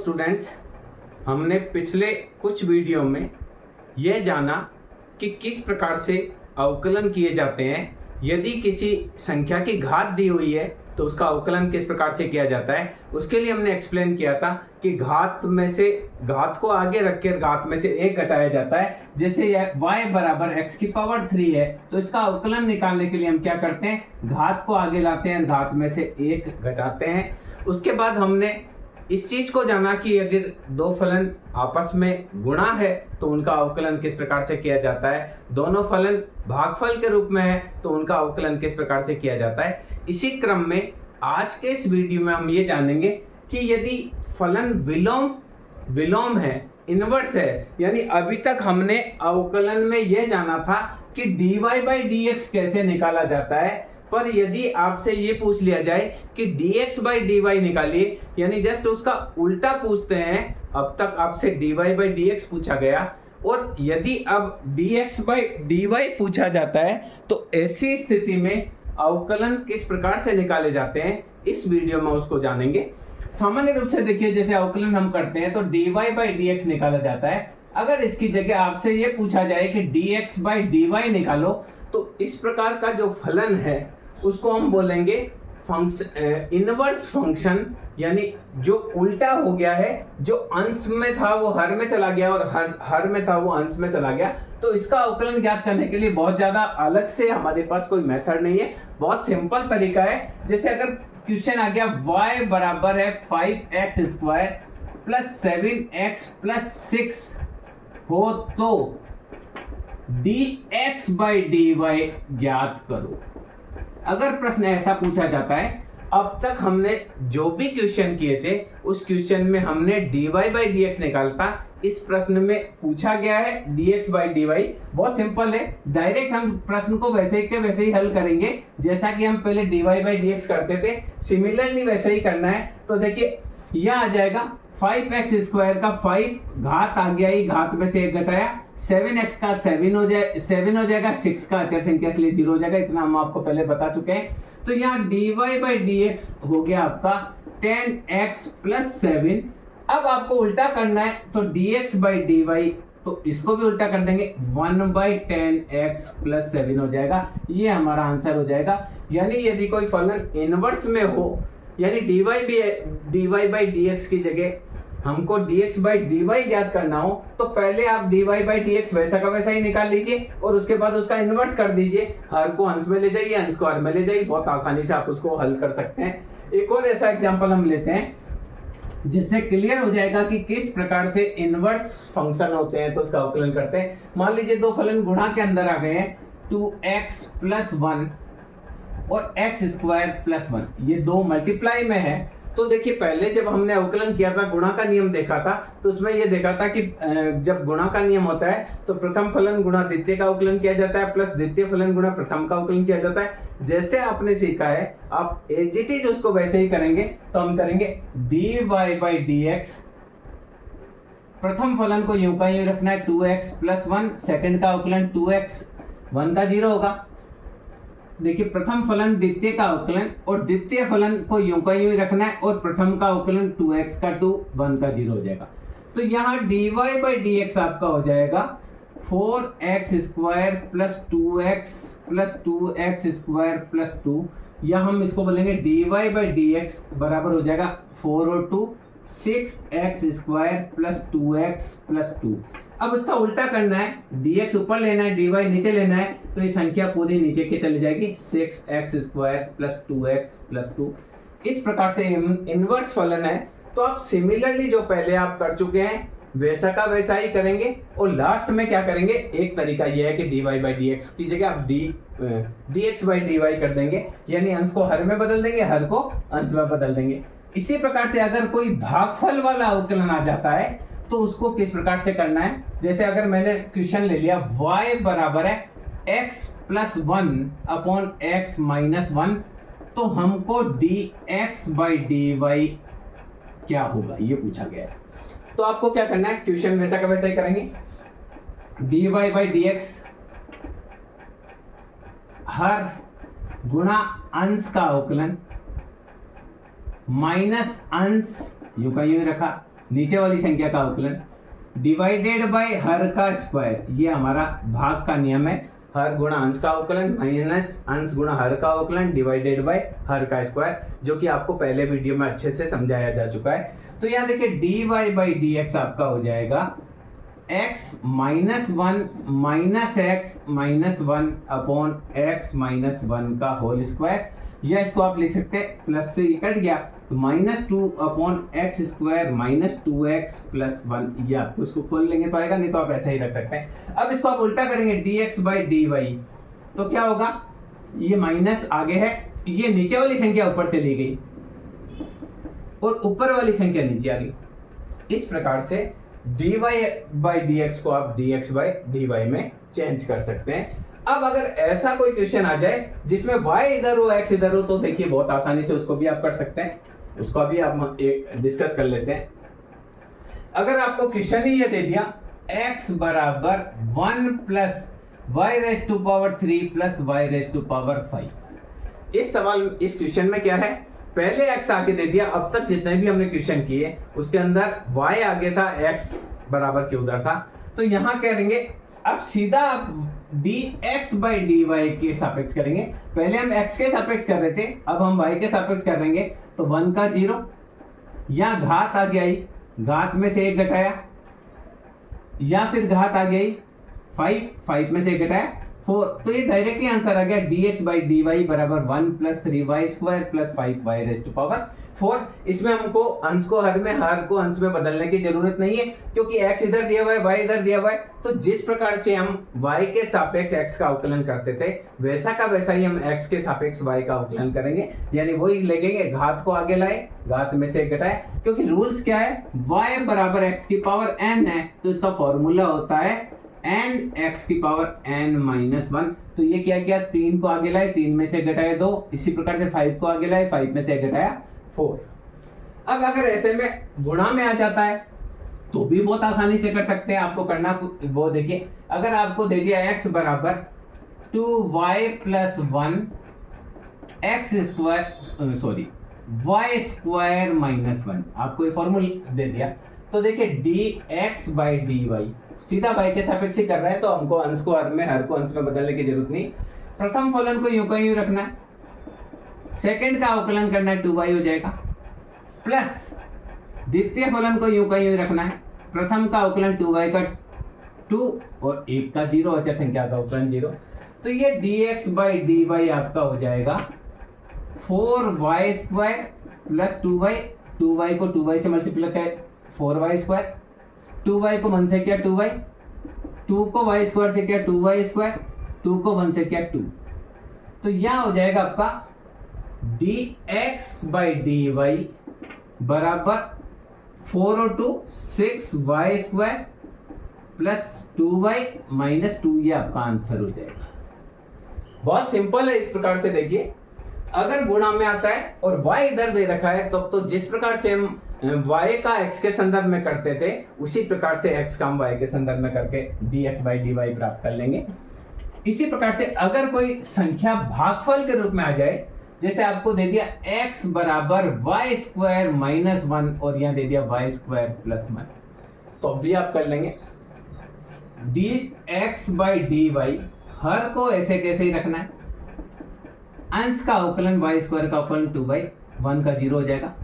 Students, हमने पिछले कुछ वीडियो में यह जाना कि किस प्रकार से अवकलन किए जाते हैं। यदि किसी संख्या की घात दी हुई है तो उसका अवकलन किस प्रकार से किया जाता है, उसके लिए हमने एक्सप्लेन किया था कि घात को आगे रखकर घात में से एक घटाया जाता है। जैसे यह y बराबर x की पावर 3 है तो इसका अवकलन निकालने के लिए हम क्या करते हैं, घात को आगे लाते हैं, घात में से एक घटाते हैं। उसके बाद हमने इस चीज को जाना कि अगर दो फलन आपस में गुणा है तो उनका अवकलन किस प्रकार से किया जाता है, दोनों फलन भागफल के रूप में है तो उनका अवकलन किस प्रकार से किया जाता है। इसी क्रम में आज के इस वीडियो में हम ये जानेंगे कि यदि फलन विलोम है, इनवर्स है, यानी अभी तक हमने अवकलन में यह जाना था कि dy by dx कैसे निकाला जाता है, पर यदि आपसे ये पूछ लिया जाए कि dx by dy निकालिए, यानी जस्ट उसका उल्टा पूछते हैं। अब तक आपसे dy by dx पूछा गया और यदि अब dx by dy पूछा जाता है तो ऐसी स्थिति में अवकलन किस प्रकार से निकाले जाते हैं, इस वीडियो में उसको जानेंगे। सामान्य रूप से देखिए, जैसे अवकलन हम करते हैं तो dy by dx निकाला जाता है। अगर इसकी जगह आपसे ये पूछा जाए कि dx by dy निकालो तो इस प्रकार का जो फलन है उसको हम बोलेंगे इनवर्स फंक्शन, यानी जो उल्टा हो गया है, जो अंश में था वो हर में चला गया और हर में था वो अंश में चला गया। तो इसका अवकलन ज्ञात करने के लिए बहुत ज्यादा अलग से हमारे पास कोई मेथड नहीं है, बहुत सिंपल तरीका है। जैसे अगर क्वेश्चन आ गया y बराबर है 5x square plus 7x plus 6 हो तो dx by dy ज्ञात करो। अगर प्रश्न ऐसा पूछा जाता है, अब तक हमने जो भी क्वेश्चन किए थे उस क्वेश्चन में हमने dy by dx निकाला था। इस प्रश्न में पूछा गया है dx by dy। बहुत सिंपल है, डायरेक्ट हम प्रश्न को वैसे ही के वैसे ही हल करेंगे जैसा कि हम पहले dy by dx करते थे, सिमिलरली वैसे ही करना है। तो देखिए यह आ जाएगा 5x स्क्वायर का 5 घात आ गया, ही घात में से एक घटाया, 7x का 7 हो जाएगा, 6 का अचर संख्या इसलिए 0 हो जाएगा। इतना हम आपको पहले बता चुके हैं। तो यहाँ dy by dx हो गया आपका 10x प्लस 7। अब आपको उल्टा करना है तो dx by dy, तो इसको भी उल्टा कर देंगे, 1 by 10x प्लस 7 हो जाएगा। ये हमारा आंसर हो जाएगा। यानी यदि कोई फलन इनवर्स में हो, यानी dy by dx की जगह हमको dx by dy ज्ञात करना हो तो पहले आप dy by dx वैसा का वैसा ही निकाल लीजिए और उसके बाद उसका इन्वर्स कर दीजिए। हर को अंश में ले जाइए, अंश को हर में ले जाइए, बहुत आसानी से आप उसको हल कर सकते हैं। एक और ऐसा एग्जांपल हम लेते हैं जिससे क्लियर हो जाएगा कि किस प्रकार से इनवर्स फंक्शन होते हैं तो उसका अवकलन करते हैं। मान लीजिए दो फलन गुणा के अंदर आ गए हैं, 2x प्लस 1 और x स्क्वायर प्लस 1, ये दो मल्टीप्लाई में है। तो देखिए पहले जब हमने अवकलन किया था, गुणा का नियम देखा था, तो उसमें ये देखा था कि जब गुणा का नियम होता है तो प्रथम फलन गुणा द्वितीय का अवकलन किया जाता है प्लस द्वितीय फलन गुणा प्रथम का अवकलन किया जाता है। जैसे आपने सीखा है आप एज इट इज उसको वैसे ही करेंगे। तो हम करेंगे dy by dx, प्रथम फलन को यूं का यूं रखना है 2x प्लस 1, सेकंड का अवकलन 2x, 1 का 0 होगा। देखिए प्रथम फलन द्वितीय का अवकलन और द्वितीय फलन को यूं का यूं ही रखना है और प्रथम का अवकलन 2x का 2, 1 का 0 हो जाएगा। तो यहाँ dy by dx आपका हो जाएगा 4x square plus 2x plus 2x square plus 2, या हम इसको बोलेंगे dy by dx बराबर हो जाएगा 4 और 2 6x square plus 2x plus 2। अब इसका उल्टा करना है, dx ऊपर लेना है, dy नीचे लेना है, तो ये संख्या पूरी नीचे के चली जाएगी, 6x square plus 2x plus 2। इस प्रकार से इनवर्स फलन है। तो आप सिमिलरली जो पहले आप कर चुके हैं वैसा का वैसा ही करेंगे और लास्ट में क्या करेंगे, एक तरीका यह है कि dy by dx की जगह आप dx by dy कर देंगे, यानी अंश को हर में बदल देंगे, हर को अंश में बदल देंगे। इसी प्रकार से अगर कोई भागफल वाला अवकलन आ जाता है तो उसको किस प्रकार से करना है, जैसे अगर मैंने क्वेश्चन ले लिया y बराबर है x plus 1 upon x minus 1, तो हमको dx by dy क्या होगा ये पूछा गया है। तो आपको क्या करना है, क्वेश्चन वैसा का वैसा ही करेंगे, dy by dx हर गुणा अंश का अवकलन माइनस अंश यूं का यूं रखा नीचे वाली संख्या का अवकलन डिवाइडेड बाय हर का स्क्वायर, ये हमारा भाग का नियम है, हर गुणा अंश का अवकलन माइनस अंश गुणा हर का अवकलन डिवाइडेड बाय हर का स्क्वायर, जो कि आपको पहले वीडियो में अच्छे से समझाया जा चुका है। तो यहाँ देखिए dy बाई डी एक्स आपका हो जाएगा x minus one minus x minus one upon x minus one का होल स्क्वायर, या इसको आप लिख सकते हैं प्लस से ये कट गया तो minus two upon x square minus two x plus one, ये आपको इसको खोल लेंगे तो आएगा, नहीं तो आप ऐसा ही रख सकते हैं। अब इसको आप उल्टा करेंगे dx बाई डी वाई, तो क्या होगा, ये माइनस आगे है, ये नीचे वाली संख्या ऊपर चली गई और ऊपर वाली संख्या नीचे आ गई। इस प्रकार से dy बाई डी एक्स को आप dx बाई डी वाई में चेंज कर सकते हैं। अब अगर ऐसा कोई क्वेश्चन आ जाए जिसमें y इधर हो x इधर हो, तो देखिए बहुत आसानी से उसको भी आप कर सकते हैं, उसको भी आप एक डिस्कस कर लेते हैं। अगर आपको क्वेश्चन ही ये दे दिया x बराबर 1 plus Y raise to power 3 plus Y raise to power 5, इस क्वेश्चन में क्या है, पहले x आगे दे दिया, अब तक जितने भी हमने क्वेश्चन किए उसके अंदर y आगे था, x बराबर के उधर था, तो यहाँ कह देंगे अब सीधा आप dx बाई डी वाई के सापेक्ष करेंगे। पहले हम x के सापेक्ष कर रहे थे, अब हम y के सापेक्ष कर देंगे, तो 1 का 0, या घात आ गई, घात में से 1 घटाया, या फिर घात आ गई 5 में से 1 घटाया 4, तो ये डायरेक्टली आंसर आ गया dx बाई डी वाई बराबर 1 plus 3y square plus 5y raise to power 4। इसमें हमको अंश को हर में, हर को अंश में बदलने की जरूरत नहीं है, क्योंकि x इधर दिया हुआ है, y इधर दिया हुआ है, तो जिस प्रकार से हम y के सापेक्ष x का अवकलन करते थे वैसा का वैसा ही हम x के सापेक्ष y का अवकलन करेंगे, यानी वही लगेंगे, घात को आगे लाए, घात में से 1 घटाए, क्योंकि रूल्स क्या है, y बराबर x की पावर n है, तो इसका फॉर्मूला होता है n x की पावर n माइनस 1। तो ये क्या किया, 3 को आगे लाए, 3 में से घटाए 2, इसी प्रकार से 5 को आगे लाए, 5 में से घटाया 4। अब अगर ऐसे में गुणा में आ जाता है तो भी बहुत आसानी से कर सकते हैं, आपको करना वो देखिए, अगर आपको दे दिया x बराबर 2y plus 1 x square sorry y square minus 1, आपको ये फॉर्मूला दे दिया, तो देखिए dx बाई डी वाई सीधा y के सापेक्ष ही कर रहा है, तो हमको अंश को हर में, हर को अंश में बदलने की जरूरत नहीं। प्रथम फलन को यूं का यूं रखना है, सेकंड का अवकलन करना है, 2y हो जाएगा, प्लस द्वितीय फलन को यूं का यूं रखना है, प्रथम का अवकलन 2y का 2 और 1 का 0, अचर संख्या का अवकलन 0, तो ये dx बाई डी वाई आपका हो जाएगा 4y square plus 2y, 2y को 2y से मल्टीप्लाई कर 4y स्क्वायर, 2y को 1 से किया 2y, 2 को y स्क्वायर से किया 2y स्क्वायर, 2 को 1 से किया 2, तो यह हो जाएगा आपका dx बाई डी वाई बराबर 4 और 2 6y square plus 2y minus 2, ये आपका आंसर हो जाएगा। बहुत सिंपल है। इस प्रकार से देखिए, अगर गुणा में आता है और y इधर दे रखा है तो जिस प्रकार से हम y का x के संदर्भ में करते थे उसी प्रकार से x का हम y के संदर्भ में करके dx बाई डी वाई प्राप्त कर लेंगे। इसी प्रकार से अगर कोई संख्या भागफल के रूप में आ जाए, जैसे आपको दे दिया x बराबर y स्क्वायर माइनस 1 और यहाँ दे दिया y स्क्वायर प्लस 1, तो भी आप कर लेंगे dx बाई डी वाई, हर को ऐसे कैसे ही रखना है, अंश का अवकलन y स्क्वायर का अवकलन 2y, 1 का 0 हो जाएगा,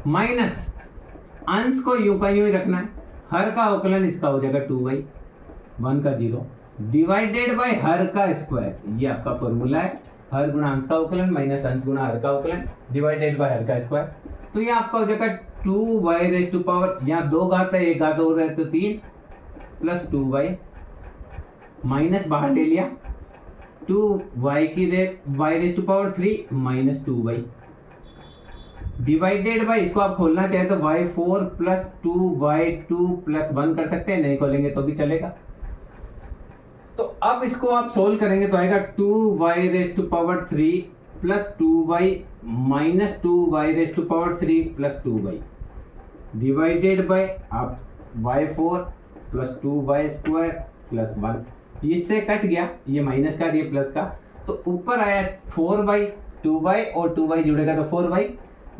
माइनस अंश को यूं का यूं ही रखना है, हर का अवकलन इसका हो जाएगा 2y, 1 का 0, डिवाइडेड बाय हर का स्क्वायर, ये आपका फॉर्मूला है, हर गुणा अंश का अवकलन माइनस अंश गुणा हर का अवकलन डिवाइडेड बाय हर का स्क्वायर, तो ये आपका हो जाएगा 2y रेज टू पावर, यहाँ 2 घात है, 1 घात और है तो 3 प्लस 2y, माइनस बाहर ले लिया, 2y की y raise to power 3 minus 2y divided by, इसको आप खोलना चाहे तो y4 प्लस 2y2 प्लस 1 कर सकते हैं, नहीं खोलेंगे तो भी चलेगा। तो अब इसको आप सोल्व करेंगे तो आएगा 2y raise to power 3 plus 2y minus 2y raise to power 3 plus 2y divided by आप y4 plus 2y square plus 1, इससे कट गया ये माइनस का, ये प्लस का, तो ऊपर आया 4y, 2y और 2y जुड़ेगा तो 4y,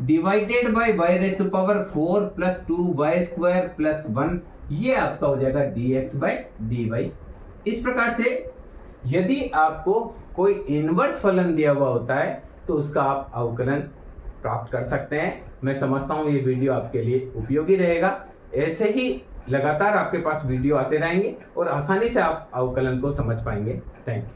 divided by y raise to power 4 plus 2y square plus 1, ये आपका हो जाएगा dx बाय dy। इस प्रकार से यदि आपको कोई इनवर्स फलन दिया हुआ होता है तो उसका आप अवकलन प्राप्त कर सकते हैं। मैं समझता हूँ ये वीडियो आपके लिए उपयोगी रहेगा। ऐसे ही लगातार आपके पास वीडियो आते रहेंगे और आसानी से आप अवकलन को समझ पाएंगे। Thank you.